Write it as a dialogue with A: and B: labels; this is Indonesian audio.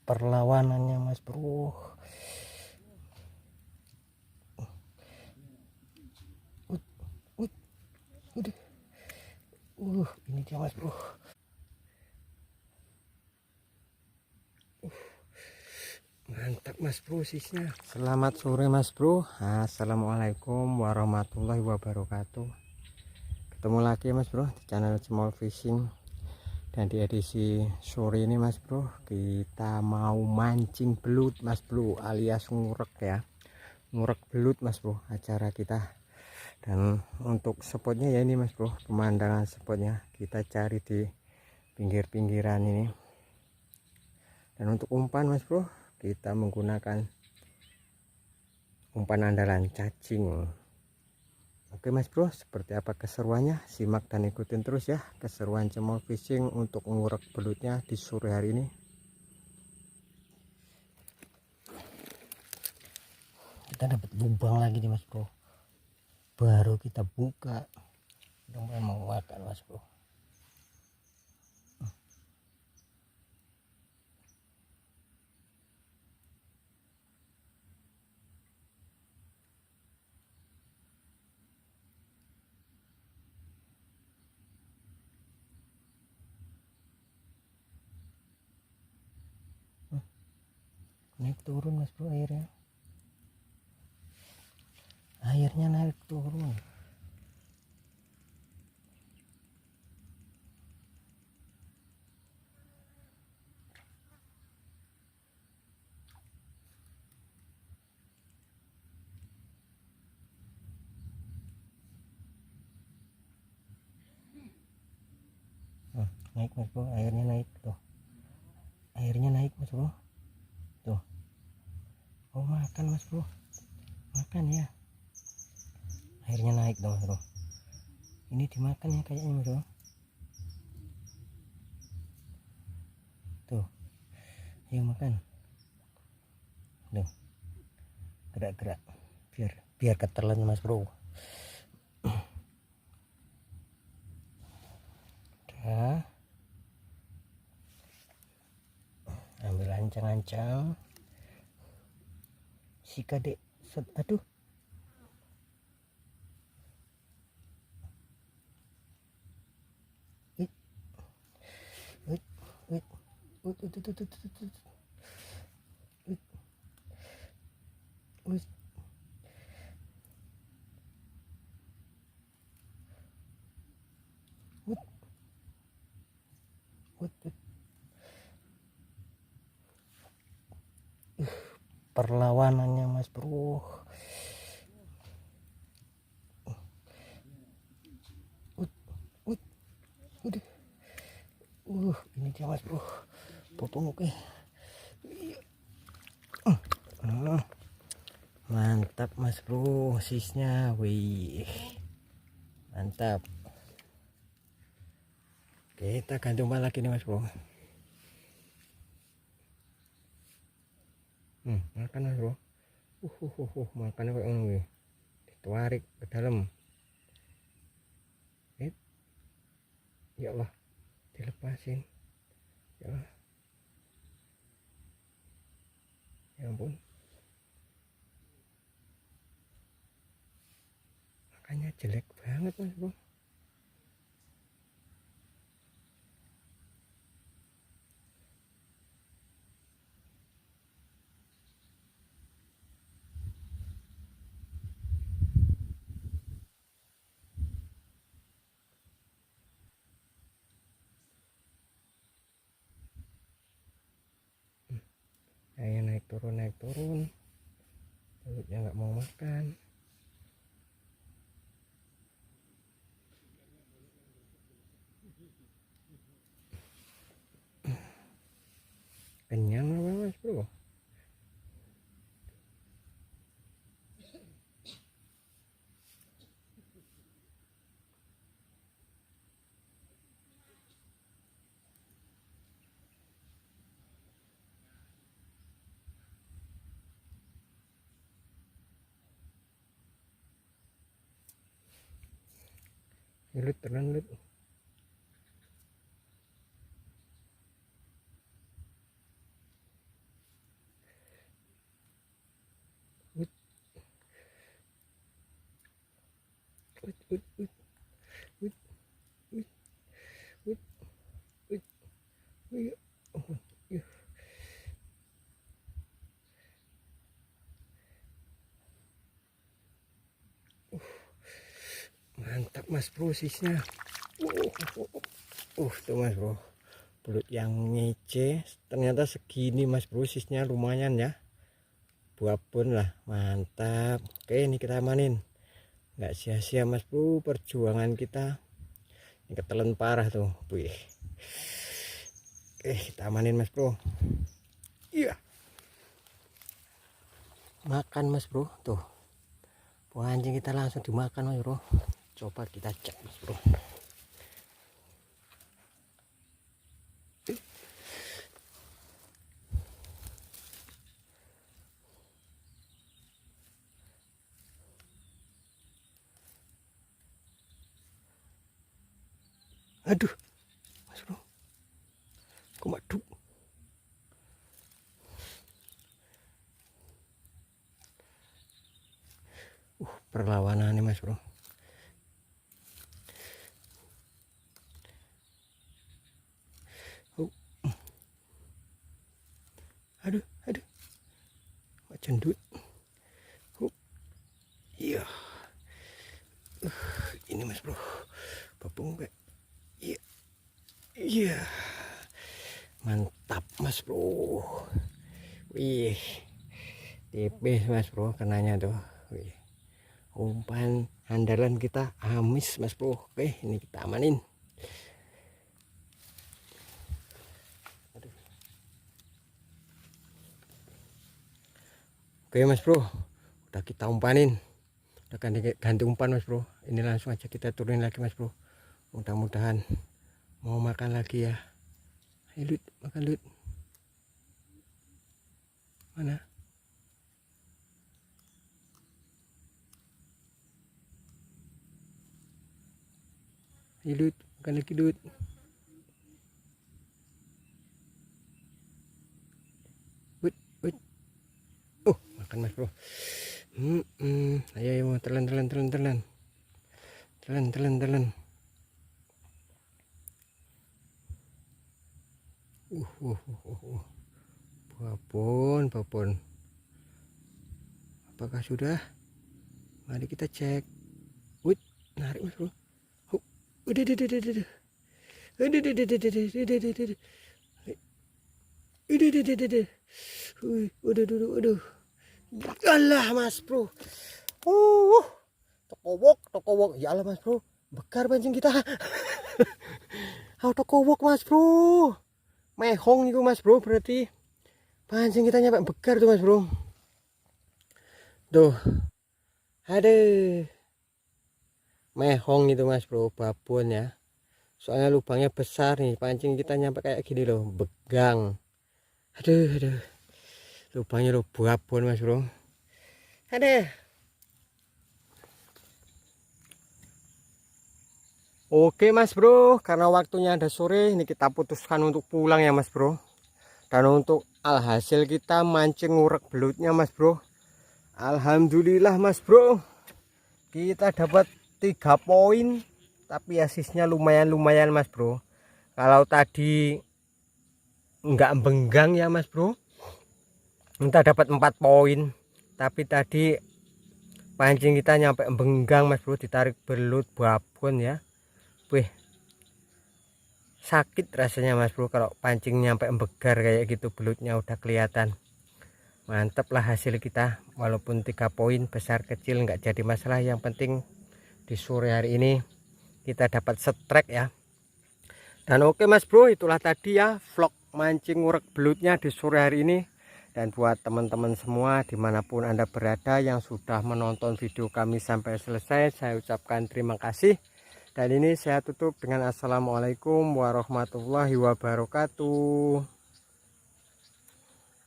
A: perlawanannya Mas Bro. Ini dia Mas Bro. Mantap Mas Bro sisnya. Selamat sore Mas Bro. Assalamualaikum warahmatullahi wabarakatuh. Ketemu lagi Mas Bro di channel Small Fishing. Dan di edisi sore ini Mas Bro, kita mau mancing belut Mas Bro, alias ngurek ya. Ngurek belut Mas Bro acara kita. Dan untuk spotnya ya ini Mas Bro, pemandangan spotnya kita cari di pinggir-pinggiran ini. Dan untuk umpan Mas Bro, kita menggunakan umpan andalan cacing. Oke Mas Bro, seperti apa keseruannya? Simak dan ikutin terus ya keseruan Small Fishing untuk ngurek belutnya di sore hari ini. Kita dapat lubang lagi nih Mas Bro, baru kita buka. Udah mau makan Mas Bro. Naik turun Mas Bro airnya. Airnya naik turun. Naik Mas Bro, airnya naik tuh. Airnya naik Mas Bro. Tuh. Oh makan Mas Bro. Makan ya. Airnya naik dong Mas Bro. Ini dimakan ya kayaknya Mas Bro. Tuh. Ayo makan. Tuh. Gerak-gerak. Biar ketelan Mas Bro. Udah. Ambil ancang-ancang. Sikat dek. Aduh. Perlawanannya Mas Bro. Ini dia Mas Bro. Potong oke. Mantap Mas Bro sisnya. Wih. Mantap. Kita ganti umpan lagi nih Mas Bro. Makan Mas Bro. Makannya kayak ngono. Ditarik ke dalam. Ya Allah, dilepasin. Ya Allah. Ya ampun. Makanya jelek banget Mas Bro. Saya naik turun. Belutnya nggak mau makan. Kenyang apa Mas Bro? Lut tenan lut. mantap mas bro sisnya. Tuh mas bro, belut yang ngece ternyata segini mas bro, sisnya lumayan ya, buabon lah, mantap. Oke, ini kita amanin, nggak sia-sia mas bro perjuangan kita. Ini ketelan parah tuh, wih. Oke, kita amanin mas bro. Iya, makan mas bro, tuh anjing kita langsung dimakan mas bro. Coba kita cek mas bro. Aduh mas bro, kok madu. Perlawanan nih mas bro. Aduh cendut. Iya, ini mas bro, babung kayak. Iya, mantap mas bro. Wih, tipis mas bro kenanya tuh. Wih, umpan andalan kita amis mas bro. Oke, ini kita amanin. Oke mas bro, udah kita umpanin, udah ganti umpan mas bro. Ini langsung aja kita turunin lagi mas bro, mudah-mudahan mau makan lagi ya. Ayo Lut, makan Lut. Mana? Ayo Lut, makan lagi Lut. Makan mas bro. Ayo telan. Babon. Apakah sudah? Mari kita cek. Wih, narik mas bro. Udah. Udah. Alah mas bro. Tokowok. Ya Allah mas bro, bekar pancing kita. Tokowok mas bro. Mehong itu mas bro, berarti pancing kita nyampe bekar tuh mas bro. Tuh. Aduh. Mehong itu mas bro, babon ya. Soalnya lubangnya besar nih, pancing kita nyampe kayak gini loh, begang. Aduh. Lubangnya lo babon mas bro. Oke mas bro, karena waktunya ada sore, ini kita putuskan untuk pulang ya mas bro. Dan untuk alhasil kita mancing ngurek belutnya mas bro, alhamdulillah mas bro, kita dapat 3 poin. Tapi asisnya lumayan mas bro. Kalau tadi nggak benggang ya mas bro, kita dapat 4 poin. Tapi tadi pancing kita nyampe benggang mas bro, ditarik belut babon ya. Wih, sakit rasanya mas bro kalau pancing nyampe begar kayak gitu, belutnya udah kelihatan. Mantap lah hasil kita, walaupun 3 poin, besar kecil nggak jadi masalah. Yang penting di sore hari ini kita dapat strike ya. Dan oke mas bro, itulah tadi ya vlog mancing ngurek belutnya di sore hari ini. Dan buat teman-teman semua dimanapun anda berada yang sudah menonton video kami sampai selesai, saya ucapkan terima kasih. Dan ini saya tutup dengan assalamualaikum warahmatullahi wabarakatuh.